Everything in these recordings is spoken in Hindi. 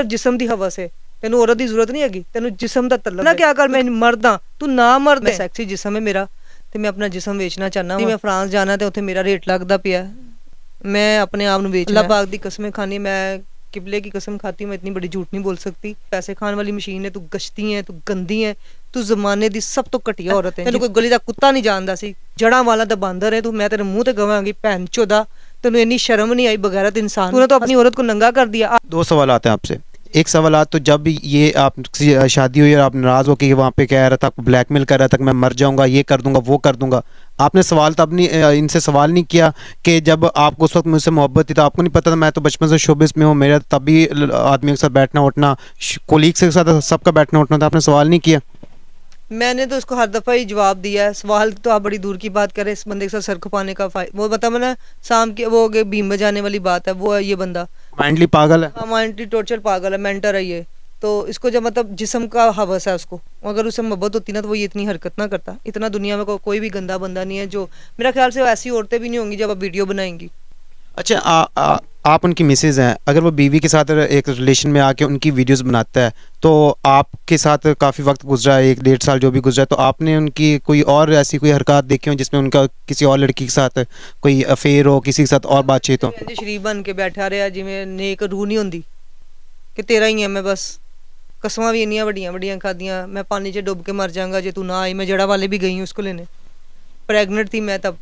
जिस्म दी हवा से तेनू औरत दी जरूरत नहीं हैगी, तेनू जिस्म दा तलब ना क्या कर मैं मर्द हां तू ना मर्द है, सैक्सी जिस्म है मेरा ते मैं अपना जिस्म वेचना चाहना, मैं फ्रांस जाना ते उत्थे मेरा रेट लगदा पिया, मैं अपने आप नू बेचना। अल्लाह पाक दी कसमें खानी, मैं किबले की कसम खाती हूँ, मैं इतनी बड़ी झूठ नहीं बोल सकती। पैसे खाने वाली मशीन है, तू गश्ती है, तू गंदी है, तू जमाने दी सब तो घटिया औरत है, तेनू कोई गली दा कुत्ता नहीं जानदा सी, जड़ा वाला दा बांदर है तू, मैं तेरे मुंह ते गवांगी भैन चोदा, तेनू इतनी शर्म नहीं आई बगैरत इंसान, तूने तो अपनी औरत को नंगा कर दिया। दो सवाल आते हैं आपसे। एक सवाल तो जब ये आप शादी हुई और आप नाराज़ हो कि वहाँ पे कह रहा था, ब्लैकमेल कर रहा था कि मैं मर जाऊंगा, ये कर दूंगा, वो कर दूंगा, आपने सवाल तब नहीं इनसे सवाल नहीं किया कि जब आपको उस वक्त मुझसे मोहब्बत थी तो आपको नहीं पता था मैं तो बचपन से शोबिस में हूँ, मेरा तभी आदमियों के साथ बैठना उठना, कोलीग्स के साथ सबका बैठना उठना था, आपने सवाल नहीं किया? मैंने तो उसको हर दफ़ा ही जवाब दिया है, सवाल तो आप बड़ी दूर की बात करें, इस बंदे के साथ सर खपाने का वो बता मैंने शाम की वो बीम बजाने वाली बात है, वो है ये बंदा माइंडली पागल है, माइंडली टोटल पागल है, मेंटर है ये, तो इसको जब मतलब जिस्म का हवस है उसको, अगर उसे मोहब्बत होती ना तो वो ये इतनी हरकत ना करता। इतना दुनिया में कोई भी गंदा बंदा नहीं है जो, मेरा ख्याल से ऐसी औरतें भी नहीं होंगी जब आप वीडियो बनाएंगी। अच्छा आप उनकी मिसेज हैं, अगर वो बीवी के साथ एक रिलेशन में आके उनकी वीडियोस बनाता है तो आपके साथ काफ़ी वक्त गुजरा है, 1-1.5 साल जो भी गुजरा है, तो आपने उनकी कोई और ऐसी कोई हरकत देखी हो जिसमें उनका किसी और लड़की के साथ कोई अफेयर हो, किसी के साथ और बातचीत हो? शरीफ बन के बैठा रहा जिमें नेक रूह नहीं होंगी कि तेरा ही है मैं, बस कसमां भी इन्नियां वड्डियां वड्डियां खादियां, मैं पानी च डुब के मर जाऊंगा जे तू ना आई, मैं जड़ा वाले भी गई हूँ उसको लेने, प्रेगनेंट थी मैं तब,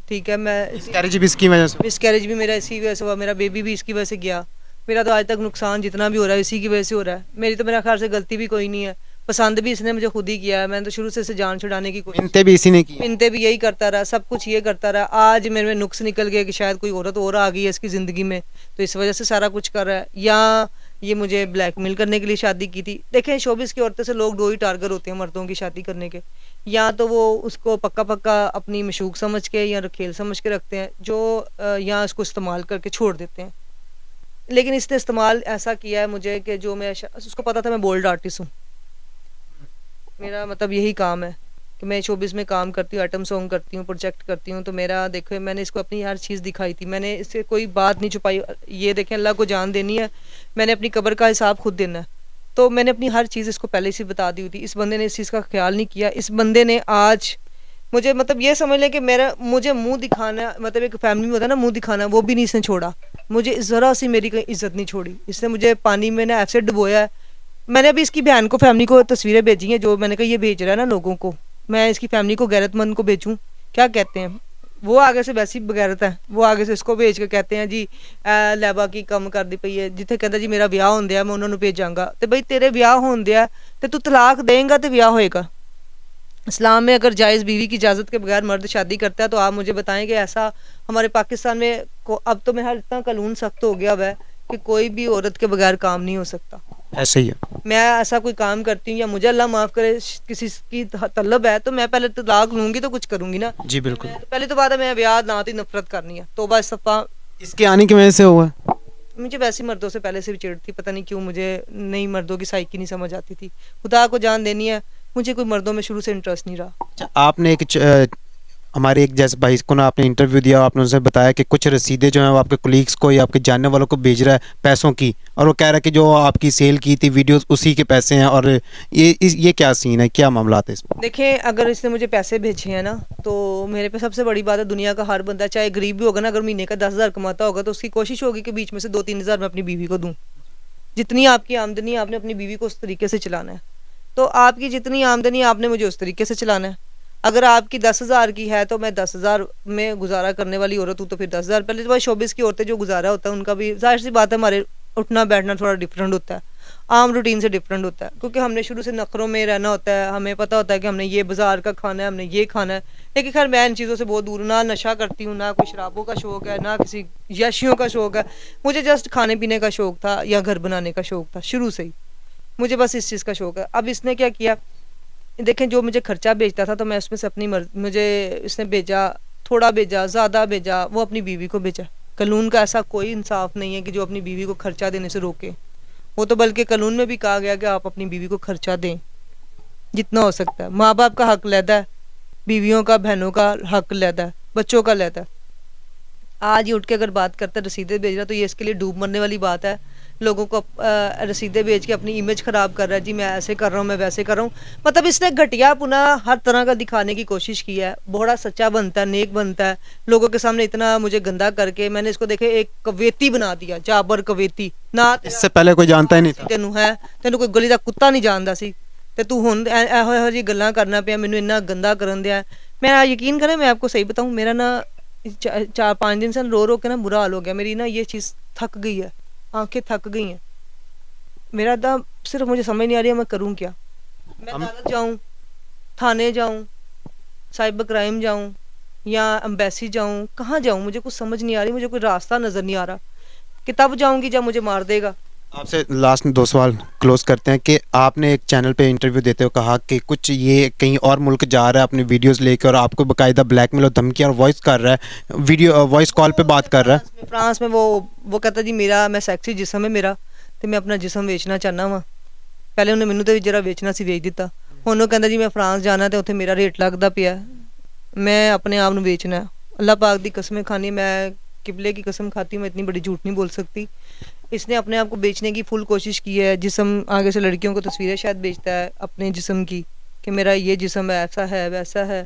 ठीक है, मैं मिसकैरेज भी इसकी वजह से, मिसकैरेज भी मेरा इसी वजह से हुआ, मेरा बेबी भी इसकी वजह से गया, मेरा तो आज तक नुकसान जितना भी हो रहा है इसी की वजह से हो रहा है, मेरी तो मेरा ख्याल से गलती भी कोई नहीं है, पसंद भी इसने मुझे खुद ही किया है, मैंने तो शुरू से इसे जान छुड़ाने की कोशिश, मिन्नतें भी इसी ने की, मिन्नतें भी यही करता रहा, सब कुछ ये करता रहा, आज मेरे में नुक्स निकल गया कि शायद कोई औरत और आ गई है इसकी ज़िंदगी में तो इस वजह से सारा कुछ कर रहा है, या ये मुझे ब्लैकमेल करने के लिए शादी की थी। देखें शोबिस की औरतें से लोग दो ही टारगेट होते हैं मर्दों की शादी करने के, या तो वो उसको पक्का पक्का अपनी मशूक समझ के या खेल समझ के रखते हैं, जो या उसको इस्तेमाल करके छोड़ देते हैं, लेकिन इसने इस्तेमाल ऐसा किया है मुझे कि जो मैं उसको पता था मैं बोल्ड आर्टिस्ट हूँ, मेरा मतलब यही काम है कि मैं शोबिस में काम करती हूँ, आइटम सॉन्ग करती हूँ, प्रोजेक्ट करती हूँ, तो मेरा देखो मैंने इसको अपनी हर चीज़ दिखाई थी, मैंने इससे कोई बात नहीं छुपाई, ये देखें अल्लाह को जान देनी है, मैंने अपनी कब्र का हिसाब खुद देना है, तो मैंने अपनी हर चीज़ इसको पहले से बता दी हुई थी, इस बंदे ने इस चीज़ का ख्याल नहीं किया, इस बंदे ने आज मुझे मतलब ये समझ लें कि मेरा मुझे मुंह दिखाना, मतलब एक फैमिली में होता है ना मुंह दिखाना, वो भी नहीं इसने छोड़ा, मुझे ज़रा सी मेरी कहीं इज्जत नहीं छोड़ी, इसने मुझे पानी में ना ऐसे डुबोया है। मैंने अभी इसकी बहन को फैमिली को तस्वीरें भेजी हैं, जो मैंने कहा ये भेज रहा है ना लोगों को, मैं इसकी फैमिली को गैरतमंद को भेजूँ, क्या कहते हैं वो आगे से वैसी बगैरत है, वो आगे से इसको भेज के कहते हैं जी लैबा की कम कर दी पई है, जिथे कहता जी मेरा ब्याह होंदे है मैं उन्होंने भेजांगा, तो बई तेरे ब्याह होंदे है तो तू तलाक देंगा तो ब्याह होएगा। इस्लाम में अगर जायज़ बीवी की इजाज़त के बगैर मर्द शादी करता है तो आप मुझे बताएं कि ऐसा हमारे पाकिस्तान में अब तो मेरा इतना कानून सख्त हो गया हुआ है कि कोई भी औरत के बगैर काम नहीं हो सकता। ऐसे ही है, मैं ऐसा कोई काम करती हूँ या मुझे अल्लाह माफ़ करे किसी की तलब है तो मैं पहले तलाक लूँगी तो कुछ करूँगी ना जी बिल्कुल, तो पहले तो बात है मैं ब्याह ना तो नफरत करनी है, तौबा इस्तग़फ़ार। इसके आने की वजह से हुआ, मुझे वैसी मर्दों से पहले से भी चिढ़ थी, पता नहीं क्यों मुझे नई मर्दों की साइकी नहीं समझ आती थी, खुदा को जान देनी है मुझे कोई मर्दों में शुरू से इंटरेस्ट नहीं रहा। आपने एक हमारे एक जैसे भाई को ना आपने इंटरव्यू दिया, आपने उनसे बताया कि कुछ रसीदें जो हैं वो आपके कोलीग्स को या आपके जानने वालों को भेज रहा है पैसों की, और वो कह रहा है कि जो आपकी सेल की थी वीडियोस उसी के पैसे हैं, और ये क्या सीन है, क्या मामला है इसमें? देखें अगर इसने मुझे पैसे भेजे हैं ना तो मेरे पे सबसे बड़ी बात है, दुनिया का हर बंदा चाहे गरीब भी होगा ना, अगर महीने का 10,000 कमाता होगा तो उसकी कोशिश होगी कि बीच में से 2-3 हज़ार मैं अपनी बीवी को दूँ। जितनी आपकी आमदनी आपने अपनी बीवी को उस तरीके से चलाना है, तो आपकी जितनी आमदनी आपने मुझे उस तरीके से चलाना है। अगर आपकी 10,000 की है तो मैं 10,000 में गुजारा करने वाली औरत हूँ तो फिर 10,000, पहले तो भाई शोबिस की औरतें जो गुजारा होता है उनका भी जाहिर सी बात है हमारे उठना बैठना थोड़ा डिफरेंट होता है, आम रूटीन से डिफरेंट होता है, क्योंकि हमने शुरू से नखरों में रहना होता है, हमें पता होता है कि हमने ये बाजार का खाना है, हमने ये खाना है। लेकिन खैर मैं इन चीज़ों से बहुत दूर, ना नशा करती हूँ, ना कोई शराबों का शौक़ है, ना किसी यशियों का शौक़ है, मुझे जस्ट खाने पीने का शौक़ था या घर बनाने का शौक़ था, शुरू से ही मुझे बस इस चीज़ का शौक़ है। अब इसने क्या किया, देखें जो मुझे खर्चा भेजता था तो मैं उसमें से अपनी मुझे इसने भेजा, थोड़ा भेजा, ज़्यादा भेजा, वो अपनी बीवी को भेजा। कानून का ऐसा कोई इंसाफ नहीं है कि जो अपनी बीवी को खर्चा देने से रोके, वो तो बल्कि कानून में भी कहा गया कि आप अपनी बीवी को खर्चा दें जितना हो सकता है। माँ बाप का हक लहदा है, बीवियों का बहनों का हक लहदा है, बच्चों का लहदा है। आज ही उठ के अगर बात करता है रसीदें भेज रहा तो ये इसके लिए डूब मरने वाली बात है, लोगों को रसीदें बेच के अपनी इमेज ख़राब कर रहा है, जी मैं ऐसे कर रहा हूँ, मैं वैसे कर रहा हूँ। मतलब इसने घटिया पुना हर तरह का दिखाने की कोशिश की है। बड़ा सच्चा बनता है, नेक बनता है, लोगों के सामने इतना मुझे गंदा करके मैंने इसको देखे एक कवेती बना दिया, जाबर कवेती ना। इससे पहले कोई जानता ही नहीं था। तेनू है, तेनू कोई गली का कुत्ता नहीं जानता सी, ਤੇ ਤੂੰ ਹੁਣ ਇਹੋ ਇਹੋ ਜਿਹੀ ਗੱਲਾਂ ਕਰਨਾ ਪਿਆ, ਮੈਨੂੰ ਇੰਨਾ ਗੰਦਾ ਕਰਨ ਦਿਆ। मैं यकीन करें, मैं आपको सही बताऊं, मेरा ना 4-5 दिन से रो रो के ना बुरा हाल हो गया। मेरी ना ये चीज़ थक गई है, आंखें थक गई हैं मेरा। तो सिर्फ मुझे समझ नहीं आ रही है मैं करूं क्या। मैं अदालत जाऊं, थाने जाऊं, साइबर क्राइम जाऊं या एम्बेसी जाऊं, कहाँ जाऊं, मुझे कुछ समझ नहीं आ रही, मुझे कोई रास्ता नज़र नहीं आ रहा कि तब जाऊंगी जब मुझे मार देगा। आपसे लास्ट में 2 सवाल क्लोज करते हैं कि आपने एक चैनल पे इंटरव्यू देते हुए कहा कि कुछ ये कहीं और मुल्क जा रहा है अपनी वीडियोस लेकर और आपको बाकायदा ब्लैकमेल और धमकी और वॉइस कर रहा है, वीडियो वॉइस कॉल पे बात कर रहा है। फ्रांस में वो कहता जी मेरा मैं सैक्सी जिसम है मेरा, तो मैं अपना जिसम वेचना चाहना वा। पहले उन्हें मैनू तो जरा वेचना सी वेच दिता, हुण वो कहता जी मैं फ्रांस जाना तो उत्थे मेरा रेट लगता पिया, मैं अपने आप नू वेचना है। अल्लाह पाक दी कसमें खानी, मैं किबले की कसम खाती हूँ, मैं इतनी बड़ी झूठ नहीं बोल सकती। इसने अपने आप को बेचने की फुल कोशिश की है। जिस्म आगे से लड़कियों को तस्वीरें शायद बेचता है अपने जिस्म की कि मेरा ये जिस्म है, ऐसा है वैसा है,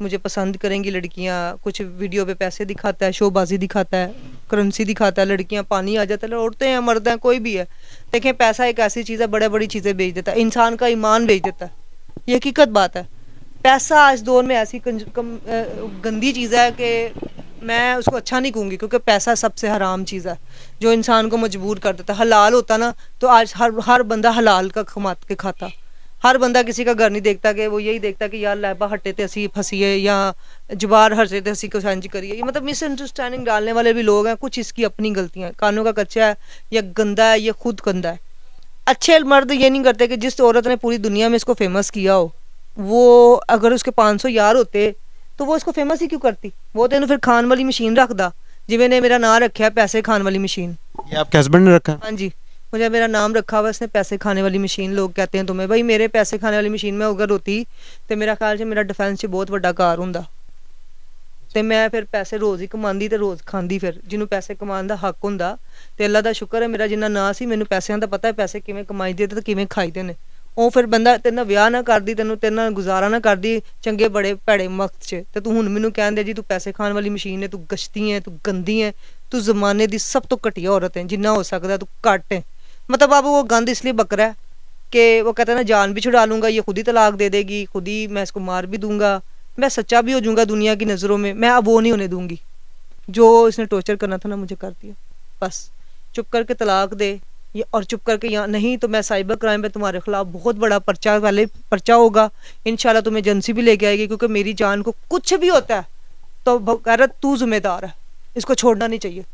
मुझे पसंद करेंगी लड़कियां। कुछ वीडियो पे पैसे दिखाता है, शोबाजी दिखाता है, करेंसी दिखाता है, लड़कियां पानी आ जाता है, औरतें हैं मर्द हैं कोई भी है। देखें पैसा एक ऐसी चीज़ है, बड़े बड़ी चीज़ें बेच देता है, इंसान का ईमान बेच देता है, ये हकीकत बात है। पैसा आज दौर में ऐसी गंदी चीज़ है कि मैं उसको अच्छा नहीं कहूँगी, क्योंकि पैसा सबसे हराम चीज़ है जो इंसान को मजबूर कर देता है। हलाल होता ना तो आज हर बंदा हलाल का कमा के खाता। हर बंदा किसी का घर नहीं देखता कि वो यही देखता कि यार लैबा हटे थे असी फंसीए या जबार हटे थे असी को सांझ करिए। ये मतलब मिसअंडरस्टैंडिंग डालने वाले भी लोग हैं, कुछ इसकी अपनी गलतियाँ। कानों का कच्चा है या गंदा है, ये खुद गंदा है। अच्छे मर्द ये नहीं करते कि जिस औरत ने पूरी दुनिया में इसको फेमस किया हो, वो अगर उसके 500 यार होते तो वो इसको फेमस ही क्यों करती। वो तो फिर खान वाली मशीन रखदा, जिवें ने मेरा नाम रखा है पैसे खान वाली मशीन। ये आपके हस्बैंड ने रखा? हाँ जी, मुझे मेरा नाम रखा हुआ इसने पैसे खाने वाली मशीन। लोग कहते हैं तुम्हें, भाई मेरे पैसे खाने वाली मशीन में अगर होती तो मेरा ख्याल से मेरा डिफेंस च बहुत बड़ा कार हुंदा ते मैं फिर पैसे रोज़ ही कमांदी ते रोज़ खांदी। फिर जिन्हों पैसे कमाने का हक हुंदा ते अल्लाह दा शुक्र है मेरा जिन्ना ना सी, मैनूं पैसों का पता है पैसे किवें कमाई दे ते किवें खाई दे ने। ਉਹ ਫਿਰ ਬੰਦਾ ਤੇਰੇ ਨਾਲ ਵਿਆਹ ਨਾ ਕਰਦੀ, ਤੈਨੂੰ ਤੇਰੇ ਨਾਲ ਗੁਜ਼ਾਰਾ ਨਾ ਕਰਦੀ ਚੰਗੇ ਬੜੇ ਭੈੜੇ ਵਕਤ 'ਚ, ਤੇ ਤੂੰ ਹੁਣ ਮੈਨੂੰ ਕਹਿੰਦੇ ਜੀ ਤੂੰ ਪੈਸੇ ਖਾਣ ਵਾਲੀ ਮਸ਼ੀਨ ਹੈ, ਤੂੰ ਗਸ਼ਤੀ ਹੈ, ਤੂੰ ਗੰਦੀ ਹੈ, ਤੂੰ ज़माने ਦੀ सब तो घटिया औरत है, जिन्ना हो सकता तू घट है। मतलब अब वो गंद इसलिए बक रहा है कि वो कहता है ना जान भी छुड़ा लूँगा, ये खुद ही तलाक दे देगी, खुद ही मैं इसको मार भी दूंगा, मैं सच्चा भी हो जाऊँगा दुनिया की नज़रों में, मैं अब वो नहीं होने दूंगी। जो इसने टॉर्चर करना था ना मुझे कर दिया, बस चुप करके तलाक दे और चुप करके यहाँ नहीं तो मैं साइबर क्राइम पे तुम्हारे खिलाफ बहुत बड़ा पर्चा, पहले पर्चा होगा इंशाल्लाह, तुम्हें एजेंसी भी लेके आएगी, क्योंकि मेरी जान को कुछ भी होता है तो बगैरत तू जिम्मेदार है, इसको छोड़ना नहीं चाहिए।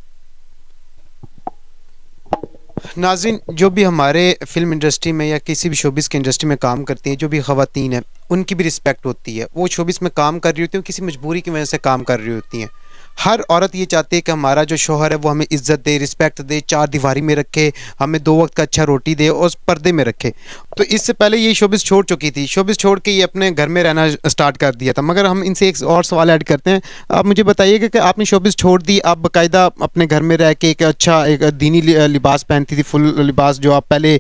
नाज़रीन, जो भी हमारे फिल्म इंडस्ट्री में या किसी भी शोबिस की इंडस्ट्री में काम करती हैं, जो भी ख़वातीन हैं, उनकी भी रिस्पेक्ट होती है। वो शोबिस में काम कर रही होती हैं, किसी मजबूरी की वजह से काम कर रही होती हैं। हर औरत ये चाहती है कि हमारा जो शोहर है वो हमें इज़्ज़त दे, रिस्पेक्ट दे, 4 दीवारी में रखे, हमें 2 वक्त का अच्छा रोटी दे और पर्दे में रखे। तो इससे पहले ये शोबिस छोड़ चुकी थी, शोबिस छोड़ के ये अपने घर में रहना स्टार्ट कर दिया था। मगर हम इनसे एक और सवाल ऐड करते हैं। आप मुझे बताइएगा कि आपने शोबिस छोड़ दी, आप बाकायदा अपने घर में रह के एक अच्छा एक दीनी लिबास पहनती थी, फुल लिबास जो आप पहले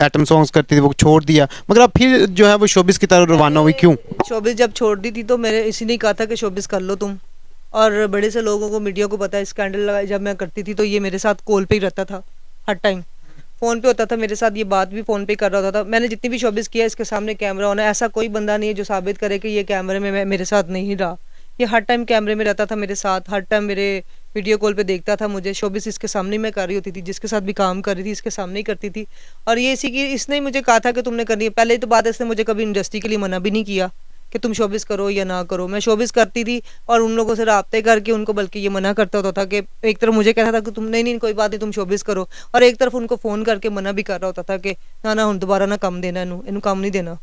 एटम सॉन्ग्स करती थी वो छोड़ दिया, मगर आप फिर जो है वो शोबिस की तरफ रवाना हुई, क्यों? शोबिस जब छोड़ दी थी तो मेरे इसी ने कहा था कि शोबिस कर लो तुम, और बड़े से लोगों को मीडिया को पता है स्कैंडल लगा जब मैं करती थी तो ये मेरे साथ कॉल पे ही रहता था, हर टाइम फ़ोन पे होता था मेरे साथ, ये बात भी फ़ोन पे कर रहा होता था। मैंने जितनी भी शोबिस किया इसके सामने कैमरा होना, ऐसा कोई बंदा नहीं है जो साबित करे कि ये कैमरे में मेरे साथ नहीं रहा। ये हर टाइम कैमरे में रहता था मेरे साथ, हर टाइम मेरे वीडियो कॉल पे देखता था मुझे। शोबिस इसके सामने मैं कर रही होती थी, जिसके साथ भी काम कर रही थी इसके सामने ही करती थी। और ये इसी की इसने मुझे कहा था कि तुमने करनी है। पहले तो बात इसने मुझे कभी इंडस्ट्री के लिए मना भी नहीं किया कि तुम शोबिस करो या ना करो। मैं शोबिस करती थी और उन लोगों से राब्ते करके उनको बल्कि ये मना करता होता था कि एक तरफ मुझे कहता था कि तुम नहीं कोई बात नहीं तुम शोबिस करो, और एक तरफ उनको फ़ोन करके मना भी कर रहा होता था कि ना हुण दोबारा ना कम देना, इनू काम नहीं देना।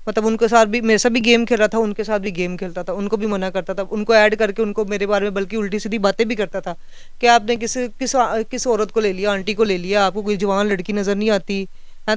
मतलब उनके साथ भी मेरे साथ भी गेम खेल रहा था, उनके साथ भी गेम खेलता था, उनको भी मना करता था, उनको ऐड करके उनको मेरे बारे में बल्कि उल्टी सीधी बातें भी करता था कि आपने किस औरत को ले लिया, आंटी को ले लिया, आपको कोई जवान लड़की नज़र नहीं आती है,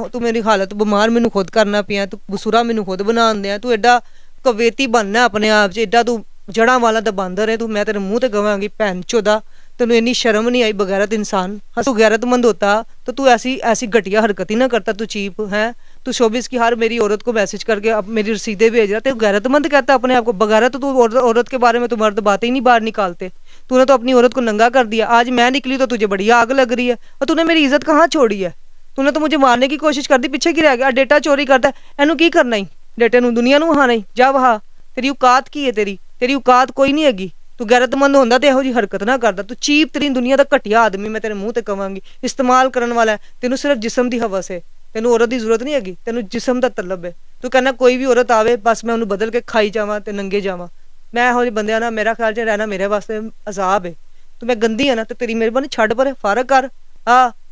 तू मेरी हालत बीमार मैनू खुद करना पिया, तू गुसुरा मैनू खुद बना दिया, तू एडा कवेती बनना अपने आप च, एडा तू जड़ा वाला तो बंदर है तू, मैं तेरे मुँह ते कहांगी भैन चोदा तेनू इन्नी शर्म नहीं आई बगैरत इंसान? हाँ, तू गैरतमंद होता तो तू ऐसी ऐसी घटिया हरकत ही ना करता। तू चीप है, तू शोबिस की हर मेरी औरत को मैसेज करके अब मेरी रसीदें भेज रहा। तेरे गैरतमंद कहता अपने आप को? बगैरत तो तू औरत के बारे में तो मर्द बातें ही नहीं बाहर निकालते। तूने तो अपनी औरत को नंगा कर दिया। आज मैं निकली तो तुझे बढ़िया आग लग रही है। और तूने मेरी इज्जत कहाँ छोड़ी है? तूने तो मुझे मारने की कोशिश कर दी, पीछे की रह गया। डेटा चोरी करता है, एनू की करना ही? डेटे नू दुनिया नू वहाना ही? जा वहा, तेरी औकात की है? तेरी औकात कोई नहीं हैगी। तू गैरतमंद होंदा ते ਇਹੋ जी हरकत ना करदा। तू चीप तरीन दुनिया दा घटिया आदमी, मैं तेरे मुंह ते कवांगी। इस्तेमाल करन वाला है, तेनू सिर्फ जिस्म दी हवस है, तेनू औरत दी जरूरत नहीं हैगी, तेनू जिस्म दा तलब है। तू कहना कोई भी औरत आवे बस मैं उन्हें बदल के खाई जावां ते नंगे जावां। मैं ਇਹੋ ਜਿਹੇ ਬੰਦਿਆਂ ਨਾਲ मेरा ख्याल च रहना मेरे वास्ते अजाब है। तू मैं गंदी है ना ते तेरी मेहरबानी छड्ड पर फारग कर।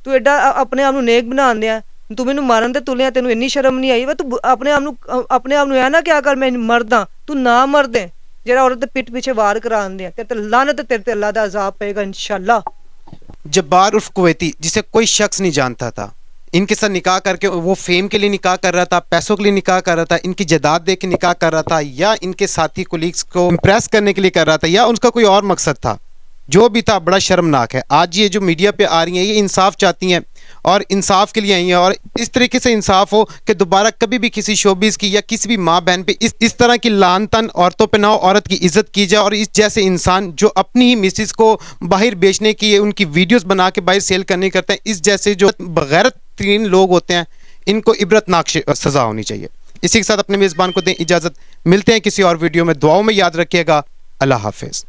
तू एडा अपने आप नू नेक बनाण दिया, तू मैनू मारन ते तुलिया, तेनू इन्नी शर्म नहीं आई? वे तू अपने आप नू ऐ ना क्या कर, मैं मर्द हां, तू ना मर्द है जरा औरत दे पिठ पीछे वार करान दे। तेरे ते लानत, तेरे ते अल्लाह दा अजाब पेगा इंशाल्लाह। जब्बार उर्फ कुवैती, जिसे कोई शख्स नहीं जानता था, इनके साथ निकाह करके वो फेम के लिए निकाह कर रहा था, पैसों के लिए निकाह कर रहा था, इनकी जायदाद दे के निकाह कर रहा था, या इनके साथी कोलीग्स को इम्प्रेस करने के लिए कर रहा था, या उनका कोई और मकसद था। जो भी था बड़ा शर्मनाक है। आज ये जो मीडिया पे आ रही हैं ये इंसाफ चाहती हैं और इंसाफ के लिए आई हैं, और इस तरीके से इंसाफ हो कि दोबारा कभी भी किसी शोबिस की या किसी भी माँ बहन पे इस तरह की लान तन औरतों पे ना हो, औरत की इज्जत की जाए। और इस जैसे इंसान जो अपनी ही मिसिस को बाहर बेचने की, उनकी वीडियोस बना के बाहर सेल करने करते हैं, इस जैसे जो बगैरत तीन लोग होते हैं, इनको इबरतनाक सजा होनी चाहिए। इसी के साथ अपने मेज़बान को दें इजाज़त। मिलते हैं किसी और वीडियो में। दुआओं में याद रखिएगा। अल्लाह हाफिज़।